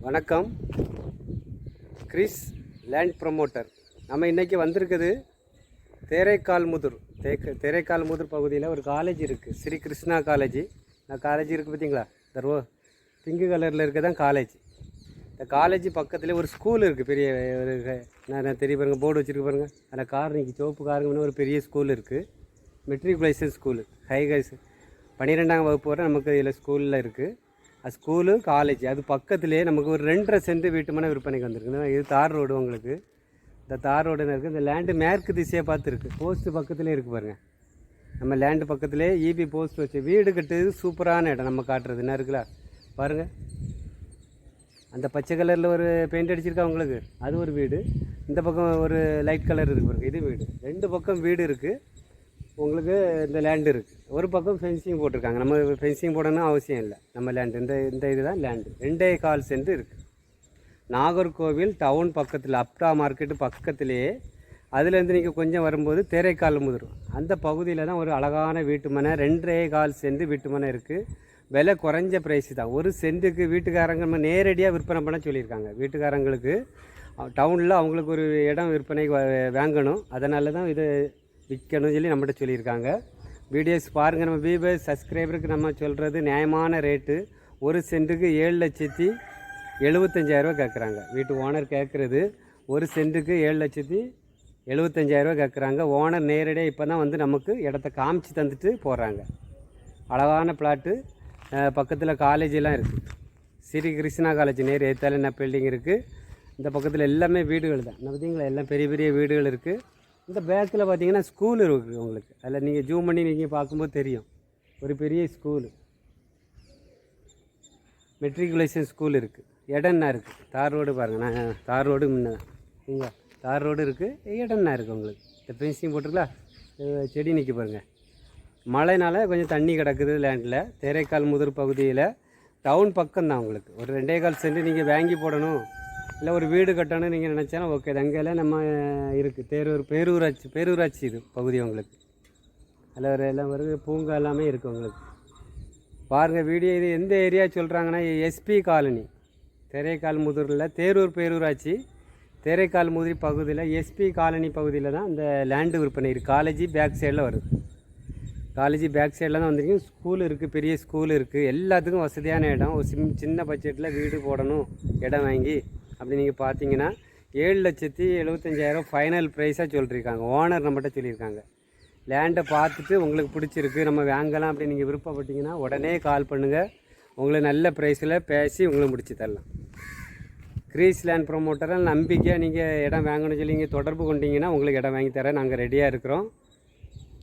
வணக்கம். Chris land promoter. நம்ம இன்றைக்கி வந்திருக்குது தேரைக்கால்முதூர் பகுதியில் ஒரு காலேஜ் இருக்குது, ஸ்ரீ கிருஷ்ணா காலேஜ். இந்த காலேஜ் இருக்குது பார்த்தீங்களா, இந்த பிங்கு கலரில் இருக்க தான் காலேஜ். இந்த காலேஜ் பக்கத்தில் ஒரு ஸ்கூல் இருக்குது, பெரிய ஒரு நான் தெரிய பாருங்க, போர்டு வச்சுருக்கு பாருங்கள். அந்த கார் நிற்கி சிவப்பு காருங்கன்னு ஒரு பெரிய ஸ்கூல் இருக்குது, மெட்ரிகுலேஷன் ஸ்கூலு. ஹைகைஸ் 12ஆம் வகுப்பு வரை நமக்கு இதில் ஸ்கூலில் இருக்குது. ஸ்கூலு காலேஜ் அது பக்கத்துலேயே நமக்கு ஒரு 2.5 சென்ட் வீட்டு மனை விற்பனைக்கு வந்துருக்கு. இது தார் ரோடு. உங்களுக்கு இந்த தார் ரோடுன்னு இருக்குது. இந்த லேண்டு மேற்கு திசையை பார்த்து இருக்குது. போஸ்ட்டு பக்கத்துலேயே இருக்குது பாருங்கள். நம்ம லேண்டு பக்கத்துலேயே ஈபி போஸ்ட் வச்சு வீடு கட்டுறது சூப்பரான இடம். நம்ம காட்டுறது என்ன இருக்குல்ல பாருங்கள். அந்த பச்சை கலரில் ஒரு பெயிண்ட் அடிச்சிருக்கா உங்களுக்கு, அது ஒரு வீடு. இந்த பக்கம் ஒரு லைட் கலர் இருக்குது பாருங்கள், இது வீடு. 2 பக்கம் வீடு இருக்குது. உங்களுக்கு இந்த லேண்டு இருக்குது. ஒரு பக்கம் ஃபென்சிங் போட்டிருக்காங்க. நம்ம ஃபென்சிங் போடணும்னு அவசியம் இல்லை. நம்ம லேண்டு இந்த இதுதான் லேண்டு. 2.25 சென்ட் இருக்குது. நாகர்கோவில் டவுன் பக்கத்தில், அப்டா மார்க்கெட்டு பக்கத்துலேயே. அதுலேருந்து நீங்கள் கொஞ்சம் வரும்போது தேரைக்கால்முதூர் அந்த பகுதியில் தான் ஒரு அழகான வீட்டு மனை, 2.25 சென்ட் வீட்டு மனை இருக்குது. விலை குறைஞ்ச ப்ரைஸு தான். ஒரு சென்ட்டுக்கு வீட்டுக்காரங்க நம்ம நேரடியாக விற்பனை பண்ண சொல்லியிருக்காங்க. வீட்டுக்காரங்களுக்கு டவுனில் அவங்களுக்கு ஒரு இடம் விற்பனைக்கு வாங்கணும், அதனால தான் இது விற்கணும்னு சொல்லி நம்மகிட்ட சொல்லியிருக்காங்க. வீடியோஸ் பாருங்கள். நம்ம வியூவர்ஸ் சப்ஸ்கிரைபருக்கு நம்ம சொல்கிறது நியாயமான ரேட்டு. ஒரு சென்ட்டுக்கு 7,75,000 கேட்குறாங்க. வீட்டு ஓனர் கேட்குறது ஒரு சென்ட்டுக்கு 7,75,000 கேட்குறாங்க. ஓனர் நேரடியாக இப்போ தான் வந்து நமக்கு இடத்த காமிச்சு தந்துட்டு போகிறாங்க. அழகான பிளாட்டு. பக்கத்தில் காலேஜெல்லாம் இருக்குது. ஸ்ரீ கிருஷ்ணா காலேஜ் நேர் ஏத்தால என்ன பில்டிங் இருக்குது. இந்த பக்கத்தில் எல்லாமே வீடுகள் தான். பார்த்தீங்களா, எல்லாம் பெரிய பெரிய வீடுகள் இருக்குது. இந்த பேக்கில் பார்த்தீங்கன்னா ஸ்கூல் இருக்குது உங்களுக்கு. அதில் நீங்கள் ஜூம் பண்ணி நீங்கள் பார்க்கும்போது தெரியும், ஒரு பெரிய ஸ்கூலு, மெட்ரிகுலேஷன் ஸ்கூல் இருக்குது. இடம்னா இருக்குது. தார் ரோடு பாருங்கள். நான் தார் ரோடு முன்னே இங்கே தார் ரோடு இருக்குது. இடம்னா இருக்குது உங்களுக்கு. இந்த ஃபென்சிங் போட்டிருக்கா, செடி நிற்க பாருங்கள். மழைனால கொஞ்சம் தண்ணி கிடக்குது லேண்டில். தேரைக்கால்முதூர் பகுதியில் டவுன் பக்கம் தான் உங்களுக்கு. ஒரு 2.25 சென்ட் நீங்கள் வாங்கி போடணும், இல்லை ஒரு வீடு கட்டணும்னு நீங்கள் நினச்சாலும் ஓகே. அங்கெல்லாம் நம்ம இருக்குது. பேரூராட்சி இது பகுதி உங்களுக்கு. அதில் ஒரு எல்லாம் வருது, பூங்கா எல்லாமே இருக்குது உங்களுக்கு. பாருங்கள் வீடியோ. இது எந்த ஏரியா சொல்கிறாங்கன்னா, எஸ்பி காலனி, தேரைக்கால்முதூரில் பேரூராட்சி தேரைக்கால்முதூர் பகுதியில் எஸ்பி காலனி பகுதியில் தான் இந்த லேண்டு விற்பனை இருக்குது. காலேஜ் பேக் சைடில் வருது. காலேஜ் பேக் சைடில் தான் வந்திருக்கீங்க. ஸ்கூல் இருக்குது, பெரிய ஸ்கூல் இருக்குது. எல்லாத்துக்கும் வசதியான இடம். ஒரு சின்ன பட்ஜெட்டில் வீடு போடணும், இடம் வாங்கி அப்படி நீங்கள் பார்த்தீங்கன்னா 7,75,000 ஃபைனல் ப்ரைஸாக சொல்லியிருக்காங்க. ஓனர் நம்மகிட்ட சொல்லியிருக்காங்க. லேண்டை பார்த்துட்டு உங்களுக்கு பிடிச்சிருக்கு, நம்ம வாங்கலாம் அப்படி நீங்கள் விருப்பப்பட்டீங்கன்னா உடனே கால் பண்ணுங்கள். உங்களுக்கு நல்ல ப்ரைஸில் பேசி உங்களுக்கு முடிச்சு தரலாம். கிரீஸ் லேண்ட் ப்ரமோட்டரால் நம்பிக்கையாக நீங்கள் இடம் வாங்கணும்னு சொல்லி நீங்கள் தொடர்பு கொண்டீங்கன்னா உங்களுக்கு இடம் வாங்கி தர நாங்கள் ரெடியாக இருக்கிறோம்.